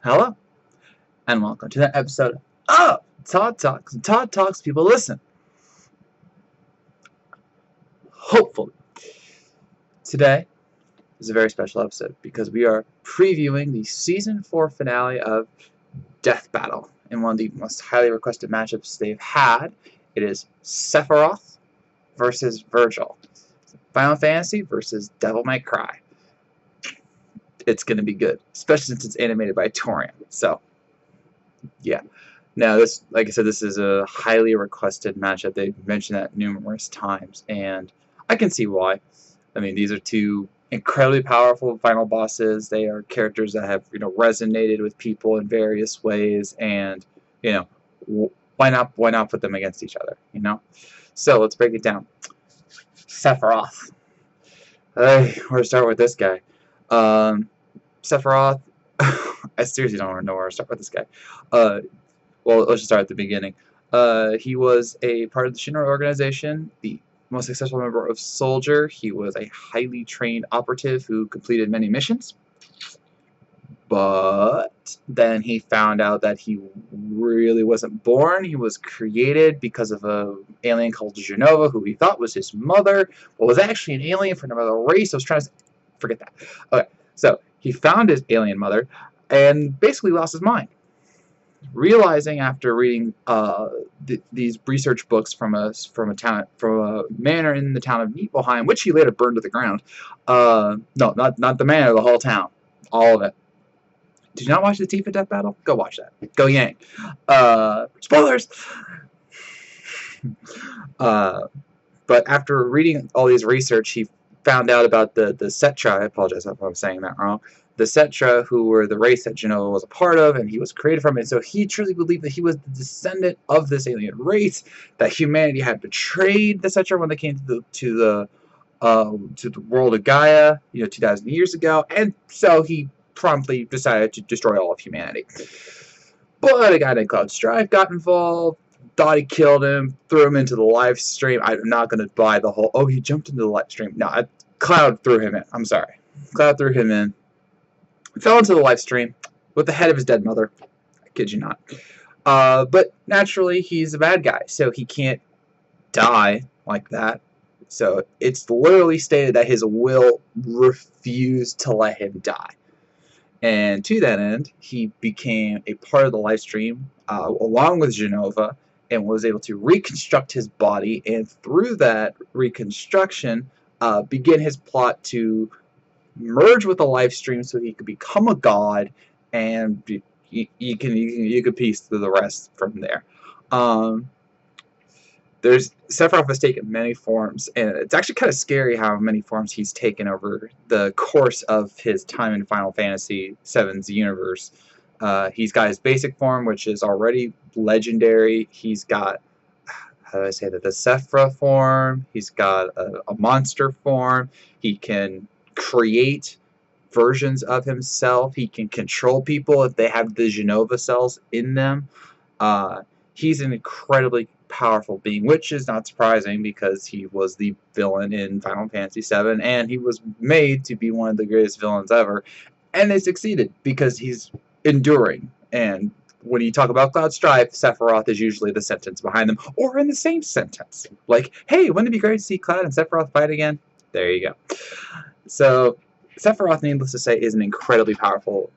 Hello, and welcome to that episode of Todd Talks. Todd Talks, people listen. Hopefully, today is a very special episode because we are previewing the Season 4 finale of Death Battle in one of the most highly requested matchups they've had. It is Sephiroth versus Vergil. Final Fantasy versus Devil May Cry. It's going to be good, especially since it's animated by Torian. So, yeah. Now, this, like I said, this is a highly requested matchup. They've mentioned that numerous times, and I can see why. I mean, these are two incredibly powerful final bosses. They are characters that have, resonated with people in various ways, and, why not put them against each other, So, let's break it down. Sephiroth. Hey, where to start with this guy? Sephiroth, I seriously don't know where to start with this guy. Well, let's just start at the beginning. He was a part of the Shinra organization, the most successful member of Soldier. He was a highly trained operative who completed many missions. But then he found out that he really wasn't born. He was created because of an alien called Genova, who he thought was his mother, but was actually an alien from another race. I was trying to forget that. Okay, so he found his alien mother and basically lost his mind. Realizing after reading these research books from a manor in the town of Nibelheim, which he later burned to the ground. No, not the manor, the whole town, all of it. Did you not watch the Tifa Death Battle? Go watch that. Go Yang. Spoilers. But after reading all these research, he found out about the Cetra. I apologize if I'm saying that wrong. The Cetra, who were the race that Genova was a part of, and he was created from it. So he truly believed that he was the descendant of this alien race, that humanity had betrayed the Cetra when they came to the world of Gaia, 2,000 years ago, and so he promptly decided to destroy all of humanity. But a guy named Cloud Strife got involved, thought he killed him, threw him into the live stream. I'm not going to buy the whole, oh, he jumped into the live stream. No, Cloud threw him in. I'm sorry. Cloud threw him in. Fell into the live stream with the head of his dead mother. I kid you not. But naturally, he's a bad guy, so he can't die like that. So it's literally stated that his will refused to let him die. And to that end, he became a part of the live stream along with Genova and was able to reconstruct his body, and through that reconstruction, begin his plot to merge with the live stream so he could become a god, and you could piece through the rest from there. Sephiroth has taken many forms, and it's actually kind of scary how many forms he's taken over the course of his time in Final Fantasy VII's universe. He's got his basic form, which is already legendary. He's got, how do I say that, the Sephiroth form. He's got a monster form. He can create versions of himself. He can control people if they have the Genova cells in them. He's an incredibly powerful being, which is not surprising because he was the villain in Final Fantasy VII, and he was made to be one of the greatest villains ever, and they succeeded because he's enduring. And when you talk about Cloud Strife, Sephiroth is usually the sentence behind them, or in the same sentence. Like, hey, wouldn't it be great to see Cloud and Sephiroth fight again? There you go. So, Sephiroth, needless to say, is an incredibly powerful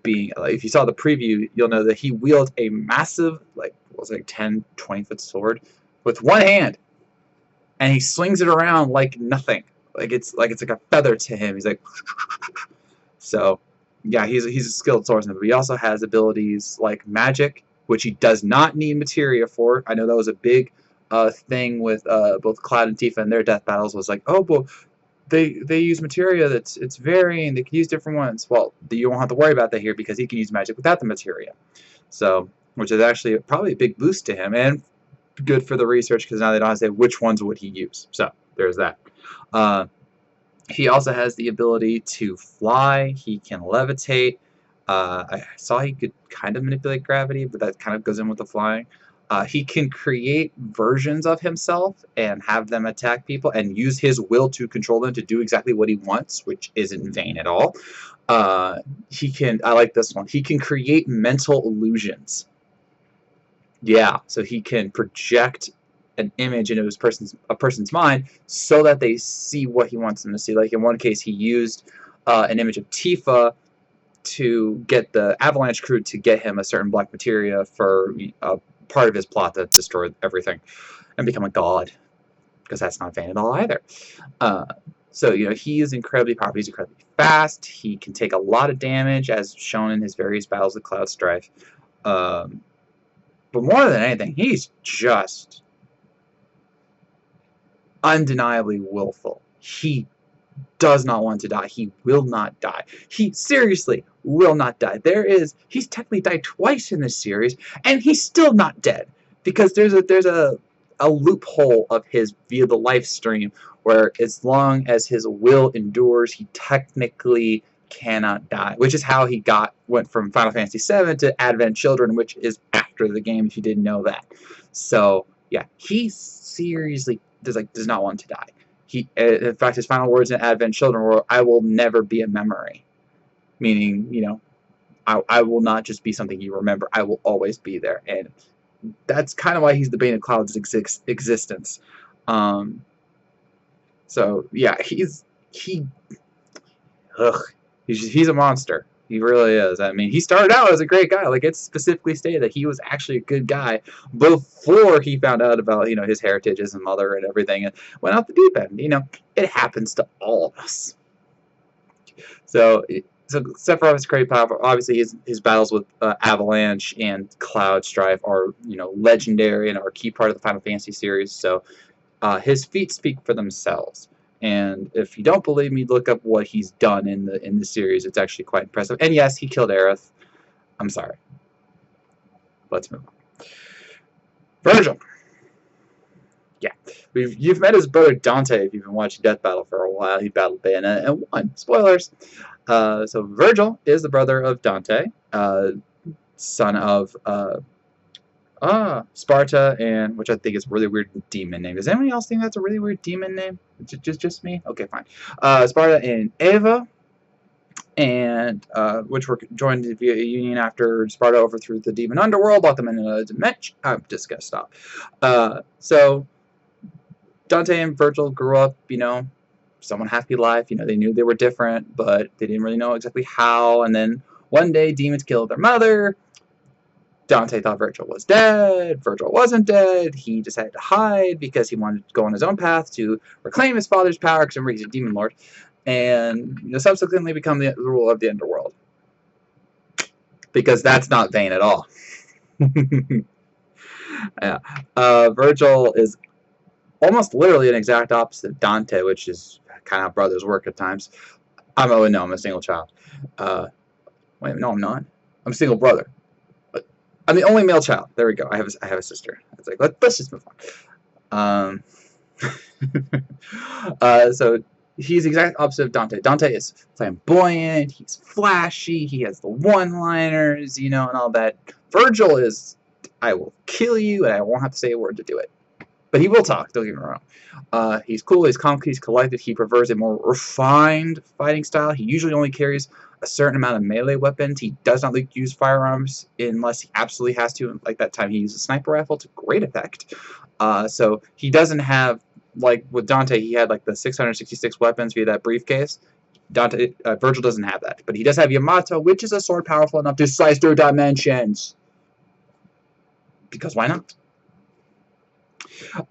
being. Like, if you saw the preview, you'll know that he wields a massive, 10, 20-foot sword with one hand, and he swings it around like nothing. It's like a feather to him. He's like, so yeah, he's a skilled swordsman. But he also has abilities like magic, which he does not need materia for. I know that was a big thing with both Cloud and Tifa in their death battles. Was like, oh, well, they use materia it's varying. They can use different ones. Well, you won't have to worry about that here because he can use magic without the materia. So, which is actually probably a big boost to him, and good for the research because now they don't have to say which ones would he use. So there's that. He also has the ability to fly. He can levitate. I saw he could kind of manipulate gravity, but that kind of goes in with the flying. He can create versions of himself and have them attack people and use his will to control them to do exactly what he wants, which isn't vain at all. He can, I like this one, he can create mental illusions. Yeah, so he can project an image into a person's mind so that they see what he wants them to see. Like in one case, he used an image of Tifa to get the Avalanche crew to get him a certain black materia for part of his plot that destroyed everything and become a god, because that's not vain at all either. So, he is incredibly powerful. He's incredibly fast. He can take a lot of damage, as shown in his various battles with Cloud Strife. But more than anything, he's just undeniably willful. He does not want to die. He will not die. He seriously will not die. He's technically died twice in this series, and he's still not dead, because there's a loophole of his via the life stream where as long as his will endures, he technically cannot die, which is how he went from Final Fantasy VII to Advent Children, which is after the game, if you didn't know that. So yeah, he seriously does not want to die. In fact, his final words in Advent Children were, "I will never be a memory," meaning, I will not just be something you remember. I will always be there, and that's kind of why he's the bane of Cloud's existence. So yeah, he's a monster. He really is. I mean, he started out as a great guy. Like, it's specifically stated that he was actually a good guy before he found out about, his heritage, his mother, and everything, and went out the deep end. It happens to all of us. So Sephiroth is crazy powerful. Obviously, his battles with Avalanche and Cloud Strife are, legendary and are a key part of the Final Fantasy series. So his feats speak for themselves. And if you don't believe me, look up what he's done in the series. It's actually quite impressive. And yes, he killed Aerith. I'm sorry. Let's move on. Vergil. Yeah. You've met his brother Dante if you've been watching Death Battle for a while. He battled Bayonetta and won. Spoilers. So Vergil is the brother of Dante, son of Sparta, and which I think is a really weird demon name. Does anyone else think that's a really weird demon name? Just me? Okay, fine. Sparta and Eva, and which were joined via a union after Sparta overthrew the demon underworld, locked them in another dimension. I'm just gonna stop. So Dante and Vergil grew up, somewhat happy life. They knew they were different, but they didn't really know exactly how. And then one day, demons killed their mother. Dante thought Vergil was dead. Vergil wasn't dead. He decided to hide because he wanted to go on his own path to reclaim his father's power, because remember, he's a demon lord, and subsequently become the ruler of the underworld. Because that's not vain at all. Yeah. Vergil is almost literally an exact opposite of Dante, which is kind of how brothers work at times. I'm a single child. Wait, no, I'm not. I'm a single brother. I'm the only male child. There we go. I have a sister. It's like, let's just move on. So he's the exact opposite of Dante. Dante is flamboyant. He's flashy. He has the one-liners, and all that. Vergil is, I will kill you, and I won't have to say a word to do it. But he will talk. Don't get me wrong. He's cool. He's calm. He's collected. He prefers a more refined fighting style. He usually only carries a certain amount of melee weapons. He does not use firearms unless he absolutely has to. Like that time he used a sniper rifle to great effect. So he doesn't have, like with Dante, he had like the 666 weapons via that briefcase. Vergil doesn't have that. But he does have Yamato, which is a sword powerful enough to slice through dimensions. Because why not?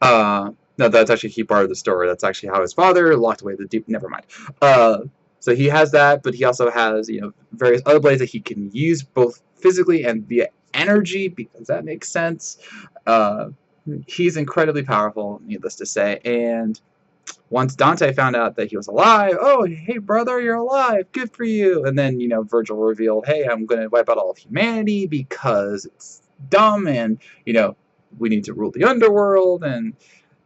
No, that's actually a key part of the story. That's actually how his father locked away the deep. Never mind. So he has that, but he also has, various other blades that he can use both physically and via energy, because that makes sense. He's incredibly powerful, needless to say. And once Dante found out that he was alive, oh, hey, brother, you're alive. Good for you. And then, Vergil revealed, hey, I'm going to wipe out all of humanity because it's dumb and, we need to rule the underworld and,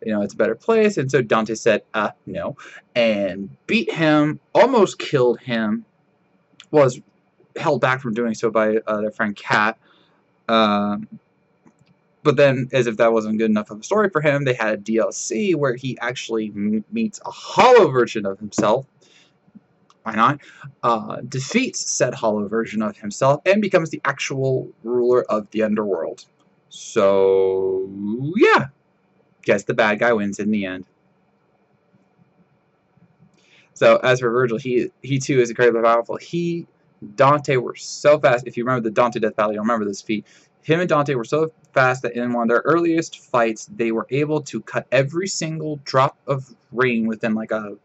it's a better place. And so Dante said, no, and beat him, almost killed him, was held back from doing so by their friend Kat. But then, as if that wasn't good enough of a story for him, they had a DLC where he actually meets a hollow version of himself. Why not? Defeats said hollow version of himself and becomes the actual ruler of the underworld. So, yeah. Guess the bad guy wins in the end. So, as for Vergil, he too is incredibly powerful. Dante were so fast. If you remember the Dante death battle, you'll remember this feat. Him and Dante were so fast that in one of their earliest fights, they were able to cut every single drop of rain within like a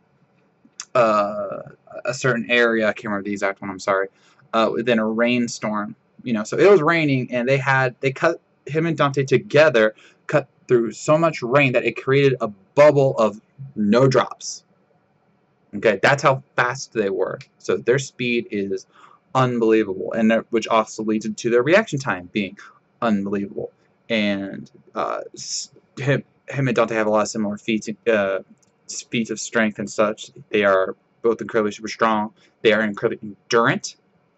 certain area. I can't remember the exact one. I'm sorry. Within a rainstorm, so it was raining, and they cut him and Dante together, cut through so much rain that it created a bubble of no drops. Okay, that's how fast they were. So their speed is unbelievable, and which also leads to their reaction time being unbelievable. And him and Dante have a lot of similar feats of strength and such. They are both incredibly super strong. They are incredibly endurant.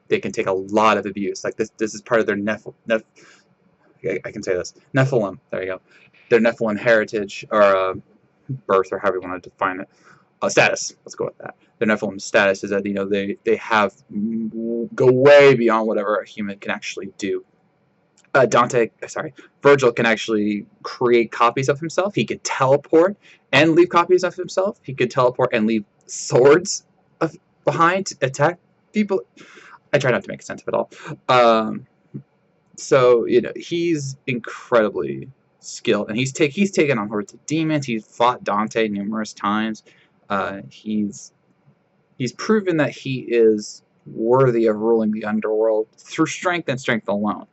They can take a lot of abuse. Like this is part of their I can say this. Nephilim. There you go. Their Nephilim heritage, or birth, or however you want to define it. Status. Let's go with that. Their Nephilim status is that they go way beyond whatever a human can actually do. Vergil can actually create copies of himself. He could teleport and leave copies of himself. He could teleport and leave swords behind to attack people. I try not to make sense of it all. So he's incredibly skilled, and he's taken on hordes of demons. He's fought Dante numerous times. He's proven that he is worthy of ruling the underworld through strength and strength alone.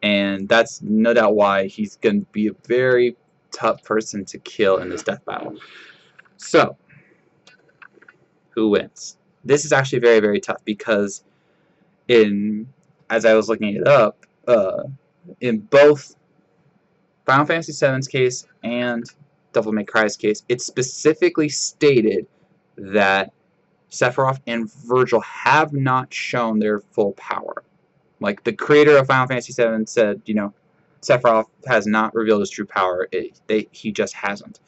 And that's no doubt why he's going to be a very tough person to kill in this death battle. So, who wins? This is actually very, very tough because as I was looking it up, in both Final Fantasy VII's case and Devil May Cry's case, it specifically stated that Sephiroth and Vergil have not shown their full power. Like, the creator of Final Fantasy VII said, Sephiroth has not revealed his true power. He just hasn't.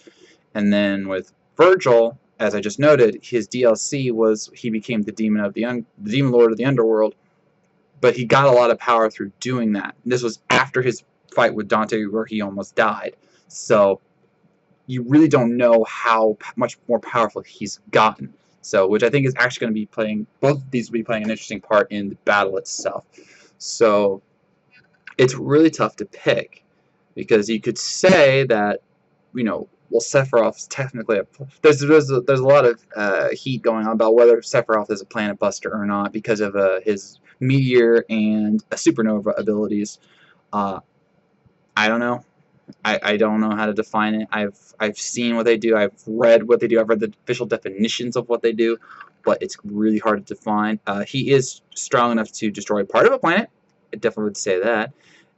And then with Vergil, as I just noted, his DLC was he became the demon lord of the underworld, but he got a lot of power through doing that. And this was after his fight with Dante, where he almost died. So you really don't know how much more powerful he's gotten. So, which I think is actually going to be playing, both of these will be playing an interesting part in the battle itself. So it's really tough to pick, because you could say that, well, Sephiroth's technically there's a lot of heat going on about whether Sephiroth is a planet buster or not because of his meteor and supernova abilities. I don't know. I don't know how to define it. I've seen what they do. I've read what they do. I've read the official definitions of what they do, but it's really hard to define. He is strong enough to destroy part of a planet. I definitely would say that.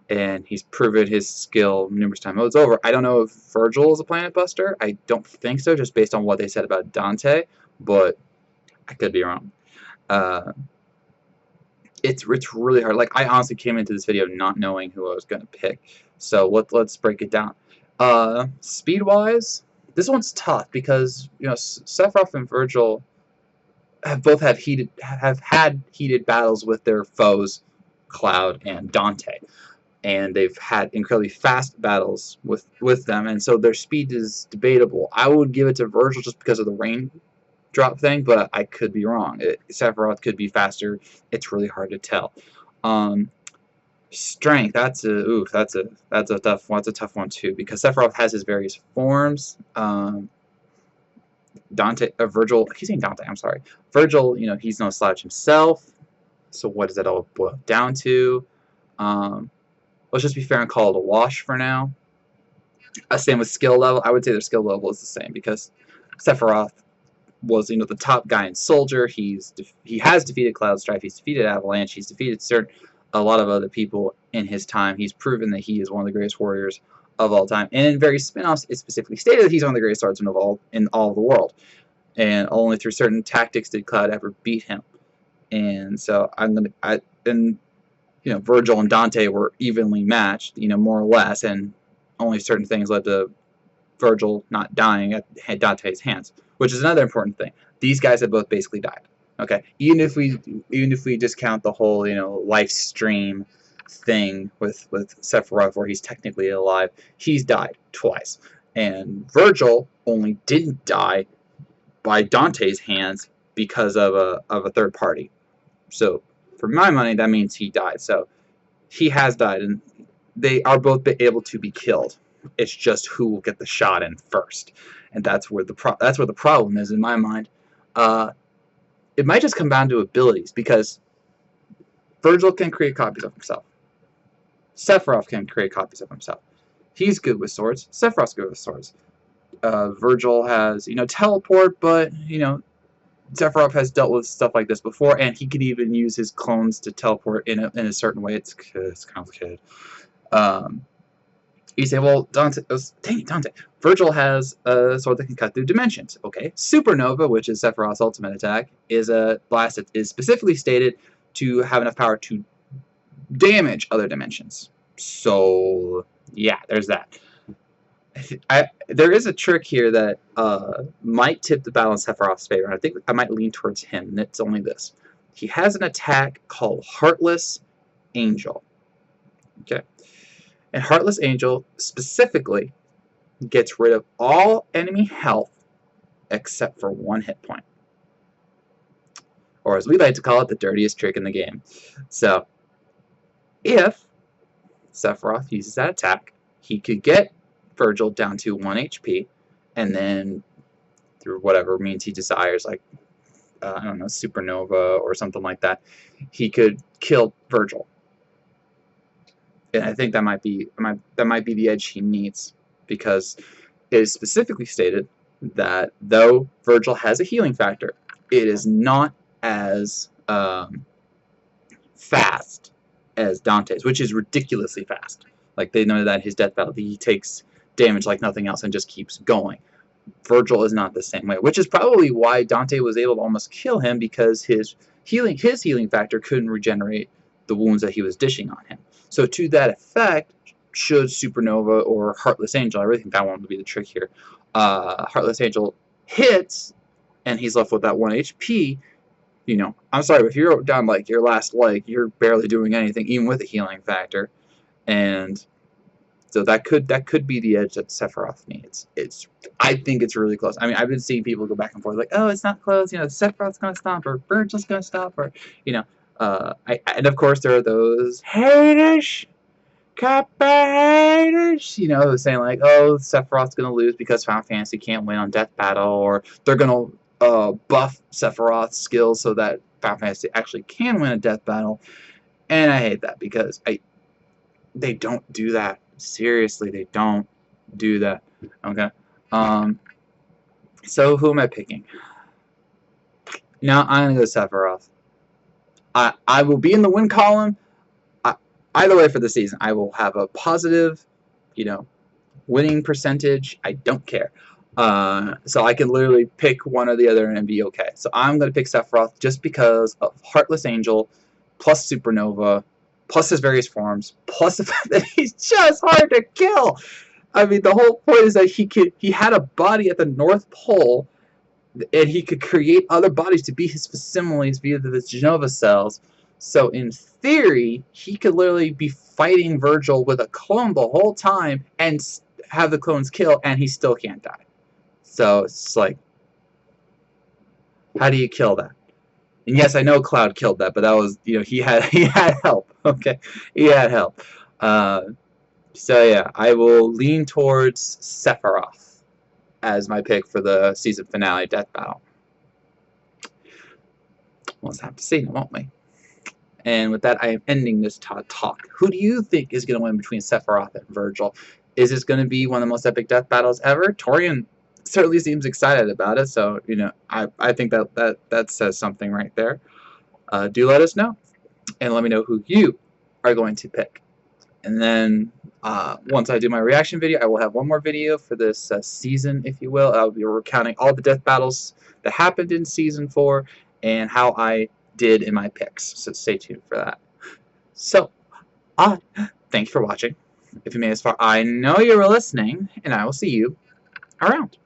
And he's proven his skill numerous times. It's over. I don't know if Vergil is a planet buster. I don't think so, just based on what they said about Dante, but I could be wrong. It's really hard. Like, I honestly came into this video not knowing who I was going to pick. So let's break it down. Speed-wise, this one's tough because Sephiroth and Vergil have both had heated battles with their foes, Cloud and Dante, and they've had incredibly fast battles with them, and so their speed is debatable. I would give it to Vergil just because of the raindrop thing, but I could be wrong. Sephiroth could be faster. It's really hard to tell. Strength, that's a tough one. That's a tough one too, because Sephiroth has his various forms. Vergil, I keep saying Dante, I'm sorry. Vergil, he's no slouch himself. So what does that all boil down to? Let's just be fair and call it a wash for now. Same with skill level. I would say their skill level is the same, because Sephiroth was the top guy in Soldier. He has defeated Cloud Strife. He's defeated Avalanche. He's defeated a lot of other people in his time. He's proven that he is one of the greatest warriors of all time. And in various spin-offs, it specifically stated that he's one of the greatest swordsmen in all of the world. And only through certain tactics did Cloud ever beat him. And so and Virgil and Dante were evenly matched, more or less, and only certain things led to Virgil not dying at Dante's hands, which is another important thing. These guys have both basically died. Okay, even if we discount the whole life stream thing with Sephiroth, where he's technically alive, he's died twice, and Virgil only didn't die by Dante's hands because of a third party. So for my money, that means he died. So he has died, and they are both able to be killed. It's just who will get the shot in first, and that's where the problem is in my mind. It might just come down to abilities, because Virgil can create copies of himself. Sephiroth can create copies of himself. He's good with swords. Sephiroth's good with swords. Virgil has teleport, but Sephiroth has dealt with stuff like this before, and he can even use his clones to teleport in a certain way. It's complicated. You say, well, Dante, Virgil has a sword that can cut through dimensions. Okay, Supernova, which is Sephiroth's ultimate attack, is a blast that is specifically stated to have enough power to damage other dimensions. So, yeah, there's that. There is a trick here that might tip the balance in Sephiroth's favor, and I think I might lean towards him, and it's only this. He has an attack called Heartless Angel. Okay? And Heartless Angel specifically gets rid of all enemy health except for 1 hit point. Or as we like to call it, the dirtiest trick in the game. So, if Sephiroth uses that attack, he could get Virgil down to 1 HP, and then through whatever means he desires, like, I don't know, Supernova or something like that, he could kill Virgil. And I think that might be the edge he needs, because it is specifically stated that though Virgil has a healing factor, it is not as fast as Dante's, which is ridiculously fast. Like, they know that his death battle, he takes damage like nothing else and just keeps going. Virgil is not the same way, which is probably why Dante was able to almost kill him, because his healing factor couldn't regenerate the wounds that he was dishing on him. So to that effect, should Supernova or Heartless Angel, I really think that one would be the trick here, Heartless Angel hits, and he's left with that 1 HP, I'm sorry, if you're down like your last leg, you're barely doing anything, even with a healing factor. And so that could be the edge that Sephiroth needs. I think it's really close. I mean, I've been seeing people go back and forth like, oh, it's not close, Sephiroth's going to stop, or Virgil's going to stop, or, and of course there are those haters, haters, saying like, oh, Sephiroth's going to lose because Final Fantasy can't win on Death Battle, or they're going to buff Sephiroth's skills so that Final Fantasy actually can win a Death Battle. And I hate that, because they don't do that. Seriously, they don't do that. Okay. So who am I picking? Now I'm gonna go Sephiroth. I will be in the win column. Either way for the season, I will have a positive, winning percentage. I don't care. So I can literally pick one or the other and be okay. So I'm gonna pick Sephiroth just because of Heartless Angel, plus Supernova, plus his various forms, plus the fact that he's just hard to kill. I mean, the whole point is that he had a body at the North Pole, and he could create other bodies to be his facsimiles via the Genova cells. So in theory, he could literally be fighting Virgil with a clone the whole time and have the clones kill, and he still can't die. So it's like, how do you kill that? And yes, I know Cloud killed that, but that was, he had help. Okay, he had help. So yeah, I will lean towards Sephiroth as my pick for the season finale Death Battle. We'll have to see, won't we? And with that, I am ending this Todd talk. Who do you think is going to win between Sephiroth and Virgil? Is this going to be one of the most epic death battles ever? Torian certainly seems excited about it, so I think that says something right there. Do let us know, and let me know who you are going to pick. And then once I do my reaction video, I will have one more video for this season, if you will. I'll be recounting all the death battles that happened in Season 4 and how I did in my picks, so stay tuned for that. So, thank you for watching. If you made it this far, I know you were listening, and I will see you around.